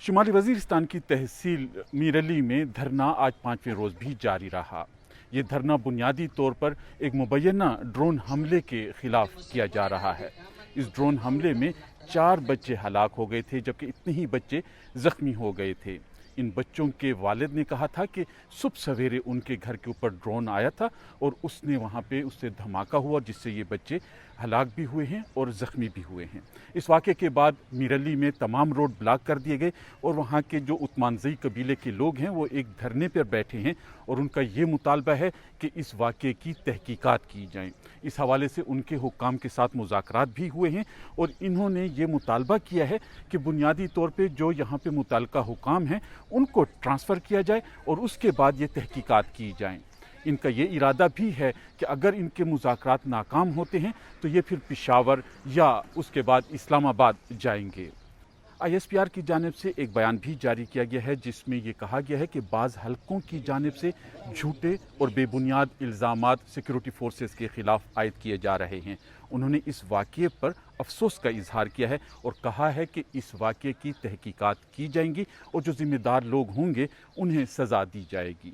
शुमाली वज़ीरिस्तान की तहसील मीरली में धरना आज 5वें रोज़ भी जारी रहा। ये धरना बुनियादी तौर पर एक मुबैना ड्रोन हमले के ख़िलाफ़ किया जा रहा है। इस ड्रोन हमले में 4 बच्चे हलाक हो गए थे, जबकि इतने ही बच्चे ज़ख्मी हो गए थे। इन बच्चों के वालिद ने कहा था कि सुबह सवेरे उनके घर के ऊपर ड्रोन आया था और उसने वहाँ पे उससे धमाका हुआ, जिससे ये बच्चे हलाक भी हुए हैं और ज़ख्मी भी हुए हैं। इस वाक़े के बाद मीरली में तमाम रोड ब्लॉक कर दिए गए और वहाँ के जो उतमानज़ई कबीले के लोग हैं वो एक धरने पर बैठे हैं और उनका ये मुतालबा है कि इस वाक़े की तहकीकात की जाए। इस हवाले से उनके हुक्काम के साथ मुज़ाकरात भी हुए हैं और इन्होंने ये मुतालबा किया है कि बुनियादी तौर पे जो यहाँ पे मुतल्लिका हुक्काम हैं उनको ट्रांसफ़र किया जाए और उसके बाद ये तहकीकात की जाएँ। इनका ये इरादा भी है कि अगर इनके मुज़ाकरात नाकाम होते हैं तो ये फिर पेशावर या उसके बाद इस्लामाबाद जाएंगे। ISPR की जानिब से एक बयान भी जारी किया गया है, जिसमें ये कहा गया है कि बाज़ हलकों की जानिब से झूठे और बेबुनियाद इल्ज़ामात सिक्योरिटी फोर्सेस के ख़िलाफ़ आयद किए जा रहे हैं। उन्होंने इस वाक़े पर अफसोस का इजहार किया है और कहा है कि इस वाक़े की तहकीकात की जाएंगी और जो ज़िम्मेदार लोग होंगे उन्हें सज़ा दी जाएगी।